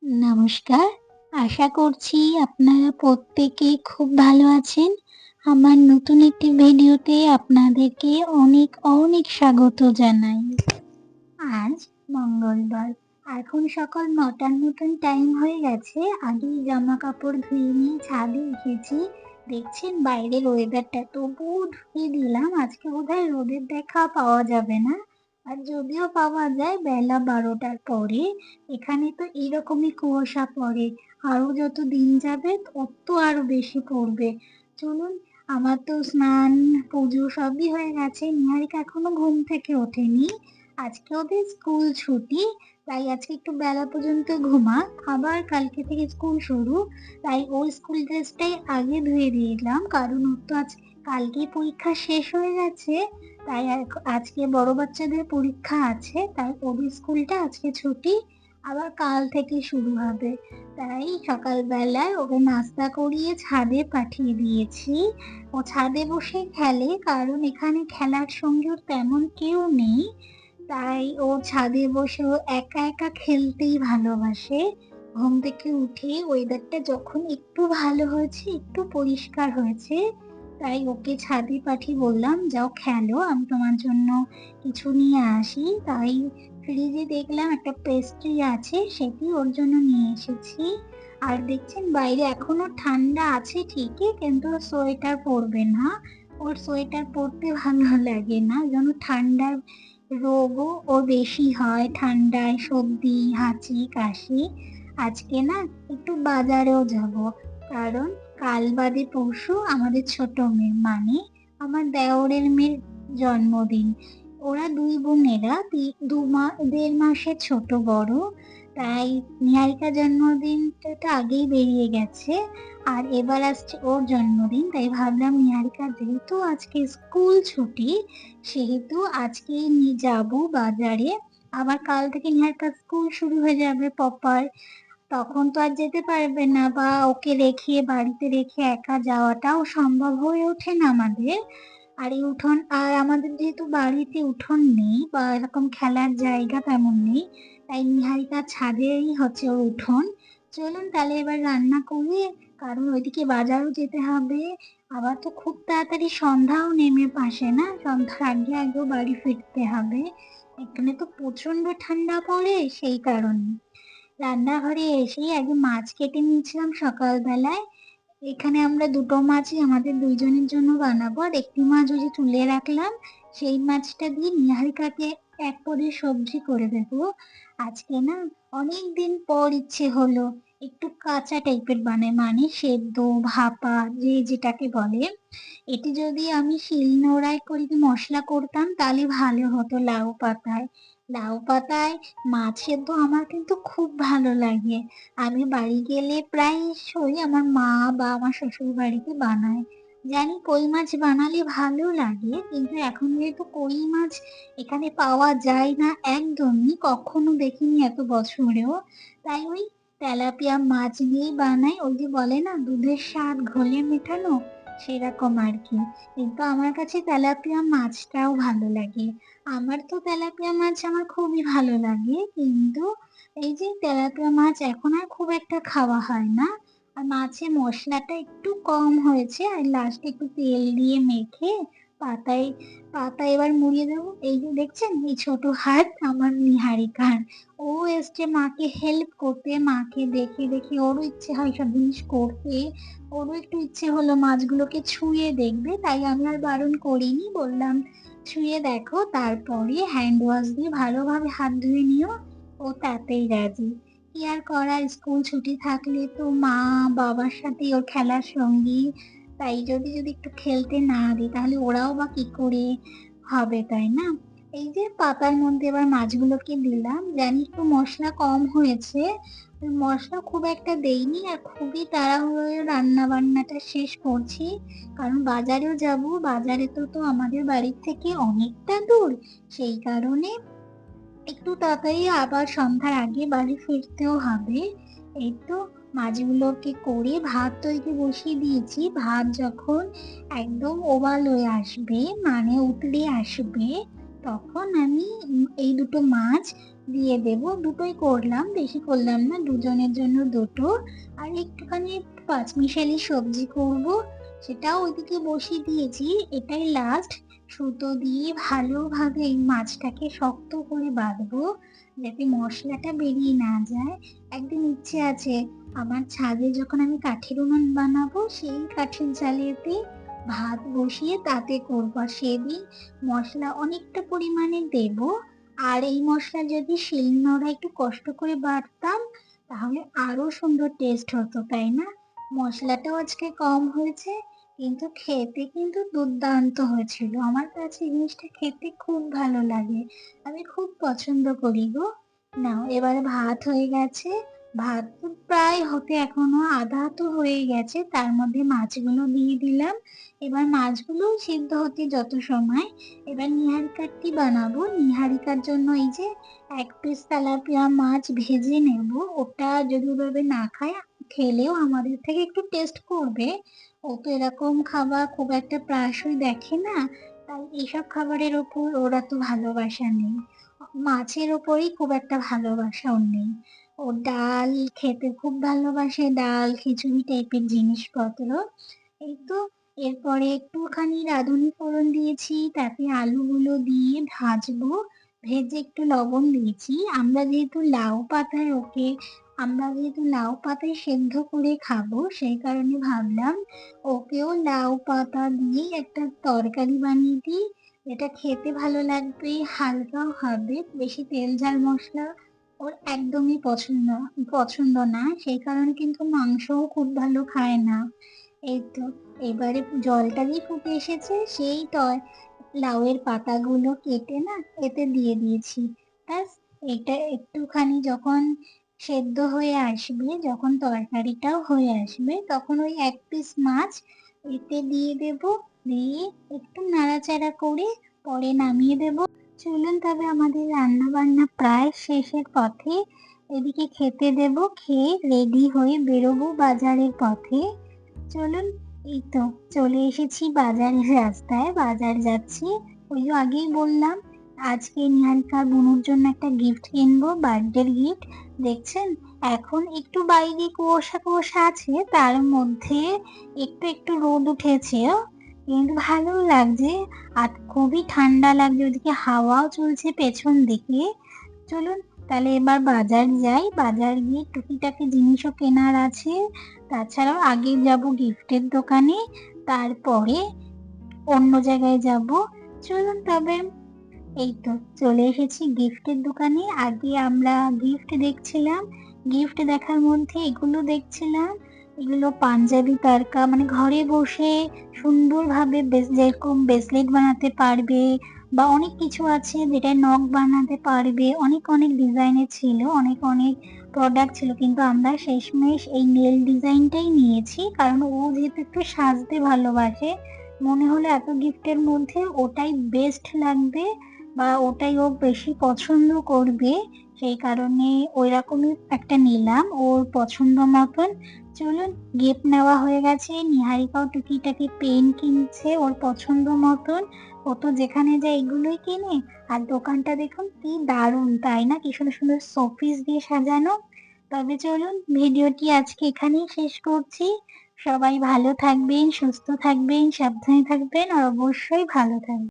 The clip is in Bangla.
নমস্কার। আশা করছি আপনারা প্রত্যেকে খুব ভালো আছেন। আমার নতুন একটি ভিডিওতে আপনাদেরকে অনেক, অনেক স্বাগত জানাই। আজ মঙ্গলবার। এখন সকাল ৯টার মতন টাইম হয়ে গেছে। আগেই জামাকাপড় ধুয়ে নিয়ে ছাদে এসেছি। দেখছেন বাইরের ওয়েদারটা, তবুও ধুয়ে দিলাম। আজকে বোধহয় রোদের দেখা পাওয়া যাবে না। আর যদিও পাওয়া যায় বেলা ১২টার পরে। এখানে তো এরকমই কুয়াশা পড়ে। আরো যত দিন যাবে তত আরো বেশি পড়বে। চলুন, আমার তো স্নান, পুজো সবই হয়ে গেছে। নিহারিকা এখনো ঘুম থেকে ওঠেনি। আজকে ওদের স্কুল ছুটি, তাই আজকে একটু বেলা পর্যন্ত ঘুমাক, আবার কালকে থেকে স্কুল শুরু। তাই ওর স্কুল ড্রেসটাই আগে ধুয়ে দিলাম, কারণ ওর তো আজ কালকেই পরীক্ষা শেষ হয়ে গেছে। তাই আজকে বড় বাচ্চাদের পরীক্ষা আছে, তাই ওদের স্কুলটা আজকে ছুটি, আবার কাল থেকে শুরু হবে। তাই সকালবেলায় ওকে নাস্তা করিয়ে ছাদে পাঠিয়ে দিয়েছি। ও ছাদে বসে খেলে, কারণ এখানে খেলার সঙ্গে ওর তেমন কেউ নেই। তাই ও ছাদে বসে ও একা একা খেলতেই ভালোবাসে। ঘুম থেকে উঠে ওয়েদারটা যখন একটু ভালো হয়েছে, একটু পরিষ্কার হয়েছে, তাই ওকে ছাদে পাঠিয়ে বললাম, যাও খেলো, আমি তোমার জন্য কিছু নিয়ে আসি। তাই ফ্রিজে দেখলাম একটা পেস্ট্রি আছে, সেটি ওর জন্য নিয়ে এসেছি। আর দেখছেন বাইরে এখনো ঠান্ডা আছে ঠিকই, কিন্তু সোয়েটার পরবে না। ওর সোয়েটার পরতে ভালো লাগে না, যেন ঠান্ডার রোগও ওর বেশি হয়, ঠান্ডায় সর্দি, হাঁচি, কাশি। আজকে না একটু বাজারেও যাব, কারণ কাল বাদে পরশু আমাদের ছোট মেয়ে, মানে আমার দেওরের মেয়ের জন্মদিন। ওরা দুই বোনেরা ১.৫ মাসের ছোট বড়। তাই নিহারিকার জন্মদিনটা তো আগেই বেরিয়ে গেছে, আর এবার আসছে ওর জন্মদিন। তাই ভাবলাম নিহারিকার যেহেতু আজকে স্কুল ছুটি, সেহেতু আজকেই নিয়ে যাবো বাজারে। আবার কাল থেকে নিহারিকার স্কুল শুরু হয়ে যাবে প্রপার। তখন তো আর যেতে পারবে না, বা ওকে রেখে বাড়িতে রেখে একা যাওয়াটাও সম্ভব হয়ে ওঠে না আমাদের। আর এই উঠোন, আর আমাদের যেহেতু বাড়িতে উঠোন নেই বা এরকম খেলার জায়গা তেমন নেই, তাই নিহারিকা ছাদেই হচ্ছে ওর উঠোন। চলুন তাহলে এবার রান্না করি, কারণ ওইদিকে বাজারও যেতে হবে। আবার তো খুব তাড়াতাড়ি সন্ধ্যাও নেমে আসে না, সন্ধ্যার আগে আগেও বাড়ি ফিরতে হবে। এখানে তো প্রচন্ড ঠান্ডা পড়ে, সেই কারণে। রান্নাঘরে এসেই আগে মাছ কেটে নিয়েছিলাম সকালবেলায়। এখানে আমরা দুটো মাছই আমাদের দুইজনের জন্য বানাবো, আর একটি মাছ ওই যে তুলে রাখলাম, সেই মাছটা দিয়ে নিহারিকাকে এক পদের সবজি করে দেবো। আজকে না অনেক দিন পর ইচ্ছে হলো একটু কাঁচা টাইপের বানাই, মানে সেদ্ধ, ভাপা, যে যেটাকে বলে। এটি যদি আমি শিলনোড়ায় করে মশলা করতাম তাহলে ভালো হতো। লাউ পাতায়, লাউ পাতায় মাছ সেদ্ধ আমার কিন্তু খুব ভালো লাগে। আমি বাড়ি গেলে প্রায়শই আমার মা বা আমার শ্বশুর বাড়িতে বানায়। জানি কই মাছ বানালে ভালো লাগে, কিন্তু এখন যেহেতু কই মাছ এখানে পাওয়া যায় না একদমই, কখনো দেখিনি এত বছরেও, তাই ওই তেলাপিয়া মাছ দিয়েই বানাই। ওই যে বলে না দুধের স্বাদ ঘোলে মেটানো, সেরকম আর কি। কিন্তু আমার কাছে তেলাপিয়া মাছটাও ভালো লাগে। আমার তো তেলাপিয়া মাছ আমার খুবই ভালো লাগে, কিন্তু এই যে তেলাপিয়া মাছ এখন আর খুব একটা খাওয়া হয় না। আর মাছের মশলাটা একটু কম হয়েছে, আর লাস্টে একটু তেল দিয়ে মেখে পাতায় পাতায় এবার মুড়িয়ে দেবো। এই যে দেখছেন এই ছোট হাত আমার নিহারিকার, ও এসছে মাকে হেল্প করতে, মাকে দেখে দেখে ওরও ইচ্ছে হয় সব জিনিস করতে। ওরও একটু ইচ্ছে হলো মাছগুলোকে ছুঁয়ে দেখবে, তাই আমি আর বারণ করিনি, বললাম ছুঁয়ে দেখো, তারপরে হ্যান্ড ওয়াশ দিয়ে ভালোভাবে হাত ধুয়ে নিও। ও তাতেই রাজি। কি আর করার, স্কুল ছুটি থাকলে তো মা বাবার সাথে ওর খেলার সঙ্গী। তাই যদি যদি একটু খেলতে না দিই তাহলে ওরাও বা কি করে হবে, তাই না? এই যে পাতার মধ্যে এবার মাছগুলোকে দিলাম, জানি একটু মশলা কম হয়েছে, মশলা খুব একটা দেইনি, আর খুবই তাড়াহুড়ো রান্না বান্নাটা শেষ করছি, কারণ বাজারেও যাব। বাজারে তো তো আমাদের বাড়ির থেকে অনেকটা দূর, সেই কারণে একটু তাড়াতাড়ি আবার সন্ধ্যার আগে বাড়ি ফিরতেও হবে। এই তো মাছগুলোকে করে ভাত তৈরি বসিয়ে দিয়েছি। ভাত যখন একদম ওভাল হয়ে আসবে, মানে উতলে আসবে, তখন আমি এই দুটো মাছ দিয়ে দেব। দুটোই করলাম, বেশি করলাম না, দুজনের জন্য দুটো। আর একটুখানি পাঁচমিশালি সবজি করব, সেটাও ওইদিকে বসিয়ে দিয়েছি। এটাই লাস্ট। সুতো দিয়ে ভালোভাবে এই মাছটাকে শক্ত করে বাঁধবো, যাতে মশলাটা বেরিয়ে না যায়। একদিন ইচ্ছে আছে আমার ছাদে যখন আমি কাঠের উনুন বানাবো, সেই কাঠের জালেতে ভাত বসিয়ে তাতে করবো। আর সেদিন মশলা অনেকটা পরিমাণে দেব। আর এই মশলা যদি শিলনোড়া একটু কষ্ট করে বাটতাম, তাহলে আরো সুন্দর টেস্ট হতো, তাই না? মশলাটাও আজকে কম হয়েছে, কিন্তু খেতে কিন্তু দুর্দান্ত হয়েছিল। আমার কাছে জিনিসটা খেতে খুব ভালো লাগে, আমি খুব পছন্দ করি গো। নাও, এবারে ভাত হয়ে গেছে। ভাত তো প্রায় হতে এখনো আধা তো হয়ে গেছে, তার মধ্যে মাছগুলো দিয়ে দিলাম। এবার মাছগুলো সিদ্ধ হতে যত সময়, এবার নিহারিকাটি বানাবো। নিহারিকার জন্য এই যে 1 পিস তেলাপিয়া মাছ ভেজে নেব। ওটা যদি ওভাবে না খায়, খেলেও আমাদের থেকে একটু টেস্ট করবে। ও তো এরকম খাবার খুব একটা প্রায়শই দেখে না, তাই এইসব খাবারের ওপর ওরা তো ভালোবাসা নেই। মাছের ওপরই খুব একটা ভালোবাসা ওর নেই। ও ডাল খেতে খুব ভালোবাসে, ডাল খিচুড়ি টাইপের জিনিসপত্র। এই তো। এরপরে একটুখানি রাঁধুনি ফোড়ন দিয়েছি, তাতে আলুগুলো দিয়ে ভাজবো। ভেজে একটু লবণ দিয়েছি। আমরা যেহেতু লাউ পাতায় সেদ্ধ করে খাবো, সেই কারণে ভাবলাম ওকেও লাউ পাতা দিয়ে একটা তরকারি বানিয়ে দিই। এটা খেতে ভালো লাগবে, হালকাও হবে, বেশি তেল ঝাল মশলা ওর একদমই পছন্দ না, সেই কারণে কিন্তু মাংসও খুব ভালো খায় না। এই তো। এবারে জলটা দিয়ে ফুটে এসেছে, সেই লাউয়ের পাতাগুলো কেটে না এতে দিয়ে দিয়েছি। ব্যাস। এটা একটুখানি যখন সেদ্ধ হয়ে আসবে, যখন তরকারিটাও হয়ে আসবে, তখন ওই 1 পিস মাছ এতে দিয়ে দেব। দিয়ে একটু নাড়াচাড়া করে পরে নামিয়ে দেব। চলুন, তবে আমাদের রান্না বান্না প্রায় শেষের পথে। এদিকে খেতে দেব, খেয়ে রেডি হয়ে বেরোবো বাজারের পথে। চলুন। এই তো চলে এসেছি বাজারের রাস্তায়, বাজার যাচ্ছি। ওই যে আগেই বললাম, আজকে নিহারিকার বুনুর জন্য একটা গিফট কিনবো, বার্থডে গিফট। দেখছেন, এখন একটু বাইরে কুয়াশা কুয়াশা আছে, তার মধ্যে একটু একটু রোদ উঠেছে, কিন্তু ভালো লাগছে। আর খুবই ঠান্ডা লাগছে, ওদিকে হাওয়াও চলছে পেছন দিকে। চলুন, তাহলে এবার বাজার যাই। বাজার গিয়ে টুকিটাকি জিনিসও কেনার আছে। তাছাড়াও আগে যাব গিফটের দোকানে, তারপরে অন্য জায়গায় যাব। চলুন তবে। এই তো চলে এসেছি গিফটের দোকানে। আগে আমরা গিফট দেখছিলাম, গিফট দেখার মধ্যে এগুলো দেখছিলাম। এগুলো পাঞ্জাবি তারকা, মানে ঘরে বসে সুন্দরভাবে যেরকম ব্রেসলেট বানাতে পারবে, বা অনেক কিছু আছে যেটা নখ বানাতে পারবে, অনেক অনেক ডিজাইনের ছিল, অনেক অনেক প্রোডাক্ট ছিল, কিন্তু আমরা শেষমেশ এই নেল ডিজাইনটাই নিয়েছি, কারণ ও যেহেতু একটু সাজতে ভালোবাসে, মনে হলো এত গিফটের মধ্যে ওটাই বেস্ট লাগবে, বা ওটাই ও বেশি পছন্দ করবে। সেই কারণে ওই রকমই একটা নিলাম ওর পছন্দ মতন। চলুন, গিফট নেওয়া হয়ে গেছে। নিহারিকাও টুকিটাকি পেন কিনছে ওর পছন্দ মতন। ও তো যেখানে যায় এগুলোই কেনে। আর দোকানটা দেখুন কি দারুণ, তাই না? কি সুন্দর সুন্দর শোপিস দিয়ে সাজানো। তবে চলুন, ভিডিওটি আজকে এখানেই শেষ করছি। সবাই ভালো থাকবেন, সুস্থ থাকবেন, সাবধানে থাকবেন, আর অবশ্যই ভালো থাকবেন।